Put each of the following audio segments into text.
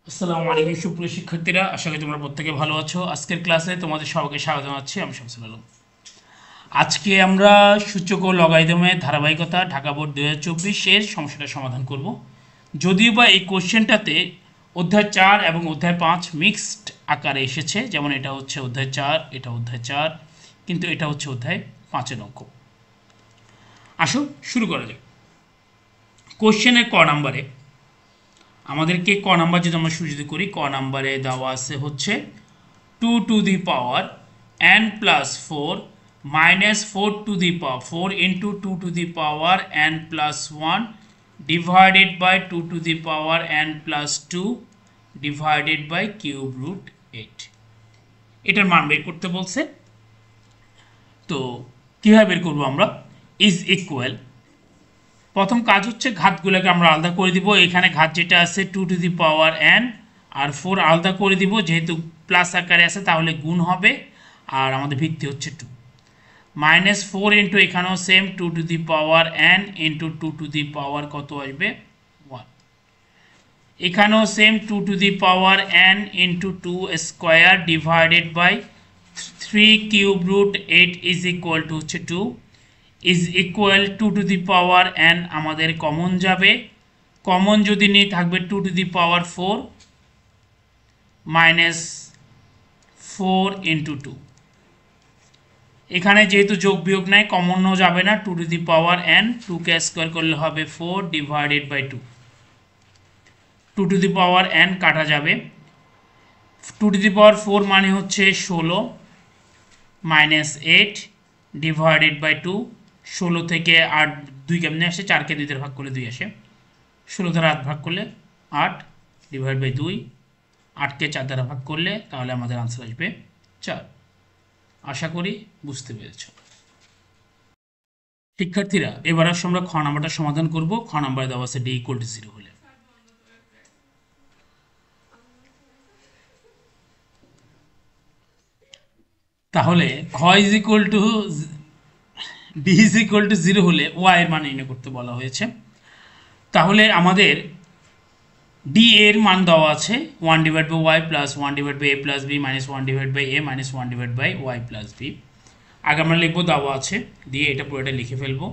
আসসালামু আলাইকুম সুপ্রিয় শিক্ষার্থীরা, আশা করি তোমরা প্রত্যেকে ভালো আছো। আজকের ক্লাসে তোমাদের সবাইকে স্বাগত জানাচ্ছি। আমি শামসুল আলম। আজকে আমরা সূচক ও লগারিদমের ধারাবাহিকতা ঢাকা বোর্ড 2024 এর সমস্যাটা সমাধান করব। যদিও বা এই কোশ্চেনটাতে অধ্যায় 4 এবং অধ্যায় 5 মিক্সড আকারে এসেছে, যেমন এটা হচ্ছে অধ্যায় 4, এটা অধ্যায় 4, কিন্তু এটা হচ্ছে অধ্যায় 5-এর অঙ্ক। আসো শুরু করা যাক। কোশ্চেনের ক নাম্বারে আমাদেরকে ক নাম্বার যদি আমরা শুরু করি, ক নাম্বারে দেওয়া আছে হচ্ছে 2 to the power n plus 4 minus 4 to the power 4 into 2 to the power n plus 1 divided by 2 to the power n plus 2 divided by cube root 8। এটার মান বের করতে বলছে। তো কীভাবে বের করবো আমরা? ইজ ইকুয়াল, প্রথম কাজ হচ্ছে ঘাতগুলোকে আমরা আলাদা করে দিব। এখানে ঘাত যেটা আছে 2 to the power n আর 4 আলাদা করে দিব, যেহেতু প্লাস আকারে আছে তাহলে গুণ হবে, আর আমাদের ভিত্তি হচ্ছে 2 মাইনাস 4 ইন্টু এখানেও same 2 to the power n into 2 to the power কত আসবে 1, এখানেও same 2 to the power n into 2 square divided by 3 cube root 8 is equal to হচ্ছে 2 is equal 2 to the power n আমাদের common যাবে, common যদি নিই থাকবে 2 to the power 4 minus 4 into 2, এখানে যেহেতু যোগ বিয়োগ নাই কমনও যাবে না, 2 to the power n 2 K square করলে হবে 4 divided by 2, 2 to the power n কাটা যাবে, 2 to the power 4 মানে হচ্ছে 16 মাইনাস 8 ডিভাইডেড বাই 2, 16 থেকে 8 2 কেমনে আসে, 4কে 2 দ্বারা ভাগ করলে 2 আসে, 16 দ্বারা 8 ভাগ করলে 8 ডিভাইড বাই 2, 8কে 4 দ্বারা ভাগ করলে তাহলে আমাদের আনসার আসবে 4। আশা করি বুঝতে পেরেছ। শিক্ষার্থীরা, এবার আসলে আমরা খ নাম্বারটা সমাধান করব। খ নাম্বারে দেওয়া আছে ডি ইকুয়াল টু 0 হলে। তাহলে খ is equal two D is equal to 0 হলে ওয়াই এর মান নির্ণয় করতে বলা হয়েছে। তাহলে আমাদের ডি এর মান দেওয়া আছে 1 divide by Y plus 1 divide by A plus B minus 1 divide by A minus 1 divide by Y plus B. আগে আমরা লিখবো দেওয়া আছে, দিয়ে এটা পুরোটা লিখে ফেলবো।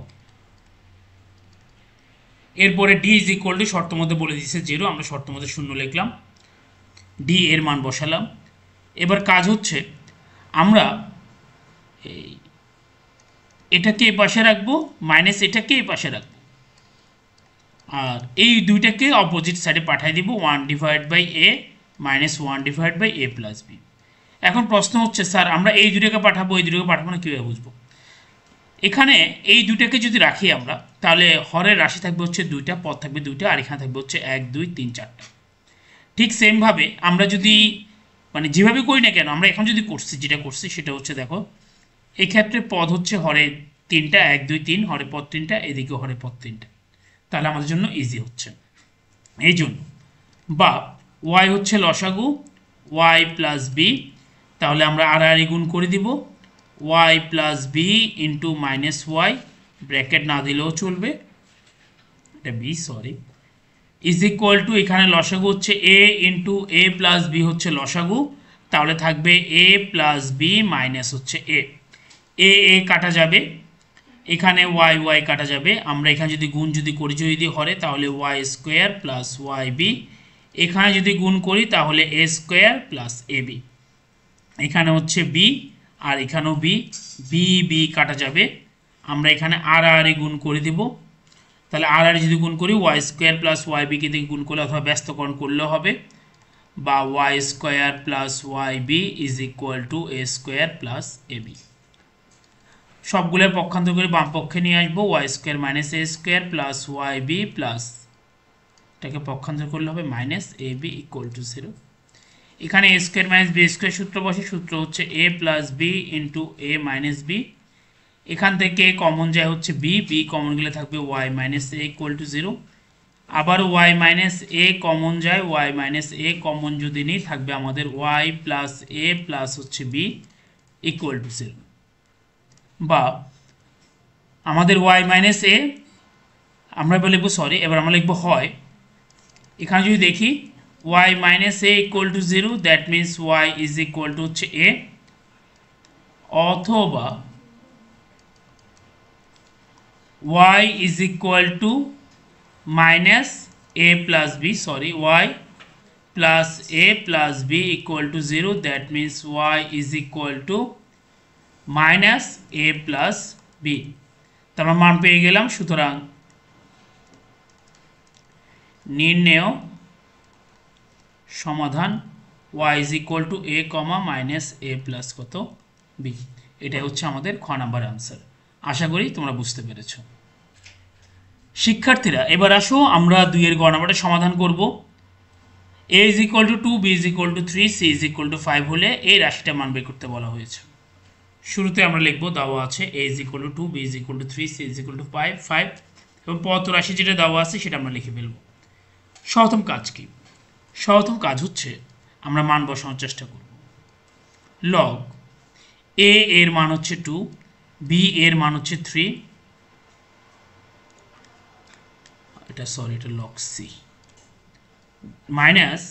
এরপরে ডি ইজ ইকুয়াল টু শর্ত মধ্যে বলে দিচ্ছে 0, আমরা শর্ত মধ্যে 0 লিখলাম, ডি এর মান বসালাম। এবার কাজ হচ্ছে আমরা এটাকে এ পাশে রাখবো, মাইনাস এটাকে এ পাশে রাখবো, আর এই দুইটাকে অপোজিট সাইডে পাঠিয়ে দিব 1 divide by A minus 1 divide by A plus B. এখন প্রশ্ন হচ্ছে স্যার আমরা এই দুটোকে পাঠাবো, এই দুটোকে পাঠাবো না, কীভাবে বুঝবো? এখানে এই দুটাকে যদি রাখি আমরা, তাহলে হরের রাশি থাকবে হচ্ছে 2টা, পদ থাকবে 2টা, আর এখানে থাকবে হচ্ছে 1 2 3 4টা। ঠিক সেমভাবে আমরা যদি মানে যেভাবে করি না কেন, আমরা এখন যদি করছি যেটা করছি সেটা হচ্ছে দেখো, এই ক্ষেত্রে পদ হচ্ছে হরে 3টা, 1 2 3, হরে পদ 3টা, এদিকে হরে পদ 3টা, তাহলে আমাদের জন্য ইজি হচ্ছে। এই জন্য বা ওয়াই হচ্ছে লসাগু ওয়াই প্লাস বি, তাহলে আমরা আড়াআড়ি গুণ করে দিব, Y plus B into minus Y, bracket না দিলেও চলবে, এটা B sorry, is equal to এখানে লসাগু হচ্ছে A into A plus B হচ্ছে লসাগু, তাহলে থাকবে এ প্লাস বি মাইনাস হচ্ছে এ, এ কাটা যাবে, এখানে ওয়াই ওয়াই কাটা যাবে, আমরা এখানে যদি গুণ যদি করি যদি হরে তাহলে Y square plus Y B, এখানে যদি গুণ করি তাহলে A square plus A B, এখানে হচ্ছে বি আর এখানেও বি, বি বি কাটা যাবে, আমরা এখানে আড়াআড়ি গুণ করে দিব, তাহলে আড়াআড়ি যদি গুণ করি ওয়াই স্কোয়ার প্লাস ওয়াই বিকে দিয়ে গুণ করলে অথবা ব্যস্তকরণ করলেও হবে, বা Y square plus Y B is equal to A square plus A B. সবগুলোর পক্ষান্তর করে বাম পক্ষে নিয়ে আসবো, Y square minus A square plus Y B plus, এটাকে পক্ষান্তর করলে হবে minus A B equal to 0। এখানে A square minus B square সূত্র বসে, সূত্র হচ্ছে A plus B into A minus B, এখান থেকে কমন যায় হচ্ছে বি, বি কমন গেলে থাকবে Y minus A equal to 0, আবার ওয়াই মাইনাস এ কমন যায়, ওয়াই মাইনাস এ কমন যদি নিই থাকবে আমাদের ওয়াই প্লাস এ প্লাস হচ্ছে বি ইকুয়াল টু 0, বা আমাদের ওয়াই মাইনাস এ আমরা লিখবো সরি, এবার আমরা লিখবো হয়, এখানে যদি দেখি y minus a equal to 0, that means y is equal to হচ্ছে a, অথবা y is equal to minus a plus b, sorry, y plus a plus b equal to 0, that means y is equal to minus a plus b। তার মান পেয়ে গেলাম। সুতরাং নির্ণেয় সমাধান y is equal to a, minus a plus কত b, এটাই হচ্ছে আমাদের খ নাম্বার আনসার। আশা করি তোমরা বুঝতে পেরেছো। শিক্ষার্থীরা এবার আসো আমরা 2 এর গ নাম্বারটা সমাধান করব। a is equal to 2, b is equal to 3, c is equal to 5 হলে এই রাশিটা মান বের করতে বলা হয়েছে। শুরুতে আমরা লিখব, দেওয়া আছে a is equal to 2, b is equal to 3, c is equal to 5 এবং পদ রাশি যেটা দেওয়া আছে সেটা আমরা লিখে ফেলব। সর্বপ্রথম কাজ কি? সর্বপ্রথম কাজ হচ্ছে আমরা মান বসানোর চেষ্টা করব। লগ a এর মান হচ্ছে 2, b এর মান হচ্ছে 3, এটা log c, minus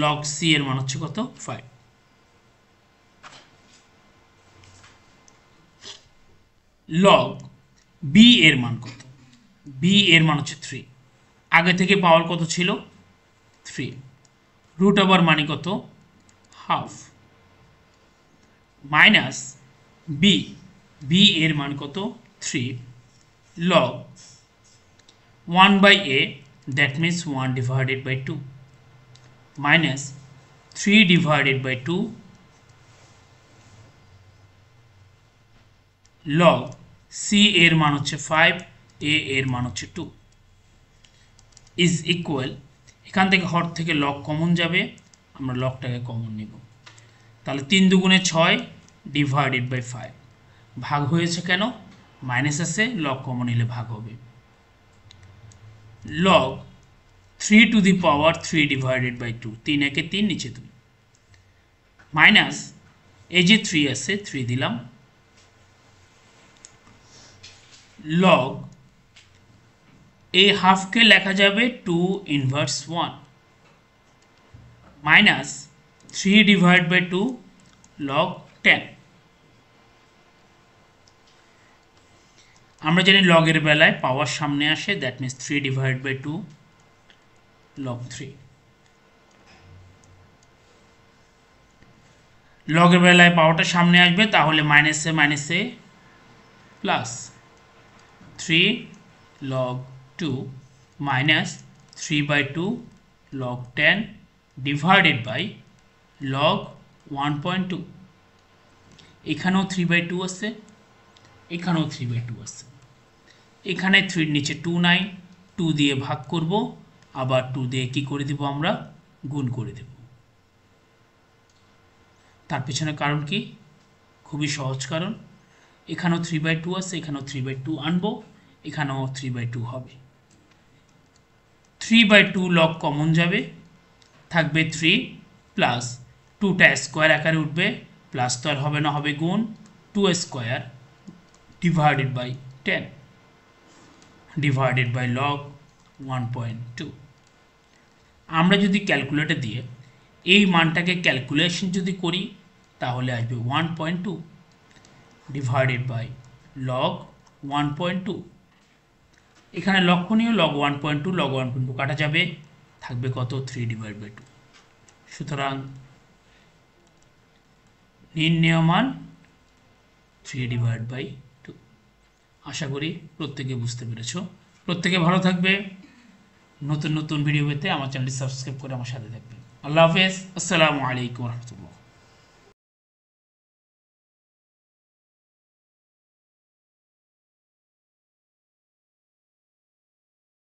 log c এর মান হচ্ছে কত 5। লগ b এর মান কত? b এর মান হচ্ছে 3, আগে থেকে পাওয়ার কত ছিল 3, রুট ওভার মানে কত হাফ, মাইনাস b এর মান কত 3, log 1 by a, that means 1 divided by 2, minus 3 divided by 2, log c এর মান হচ্ছে 5, a এর মান হচ্ছে 2, is equal, এখান থেকে হর থেকে লগ কমন যাবে, আমরা লগটাকে কমন নিব, তাহলে 3 দুগুণে 6 ডিভাইডেড বাই 5, ভাগ হয়েছে কেন? মাইনাস আছে, লগ কমন নিলে ভাগ হবে। log 3 to the power 3 divided by 2, 3 একে 3 নিচে 2, মাইনাস এই যে 3 আছে 3 দিলাম, log এই হাফকে লেখা যাবে 2 inverse 1, minus 3 divide by 2 log 10। আমরা জানি লগের বেলায় পাওয়ার সামনে আসে, that means 3 divide by 2 log 3। লগের বেলায় পাওয়ারটা সামনে আসবে, তাহলে মাইনাসে plus 3 log 2 minus 3 by 2 log 10 divided by log 1.2। এখানেও 3 বাই 2 আছে, এখানেও 3 বাই 2 আছে, এখানে 3 নিচে 2 নাই, 2 দিয়ে ভাগ করব, আবার 2 দিয়ে কি করে দিব আমরা গুণ করে দেব। তার পেছনে কারণ কি? খুবই সহজ কারণ, এখানেও 3 বাই 2 আছে, এখানেও 3 বাই 2 আনবো, এখানেও 3 বাই 2 হবে, 3 বাই 2 লগ কমন যাবে, থাকবে 3 প্লাস 2টা স্কোয়ার আকারে উঠবে, প্লাস তো আর হবে না, হবে গুণ, 2 square divided by 10 divided by log 1.2। আমরা যদি ক্যালকুলেটর দিয়ে এই মানটাকে ক্যালকুলেশন যদি করি তাহলে আসবে 1.2 ডিভাইডেড বাই log 1.2। এখানে লক্ষণীয় log 1.2 কাটা যাবে, থাকবে কত 3 ডিভাইড বাই 2। সুতরাং নির্ণেয় মান 3 ডিভাইড বাই 2। আশা করি প্রত্যেকে বুঝতে পেরেছো। প্রত্যেকে ভালো থাকবে। নতুন নতুন ভিডিও পেতে আমার চ্যানেলটি সাবস্ক্রাইব করে আমার সাথে থাকবে। আল্লাহ হাফেজ। আসসালামু আলাইকুম ওয়া রাহমাতুল্লাহ।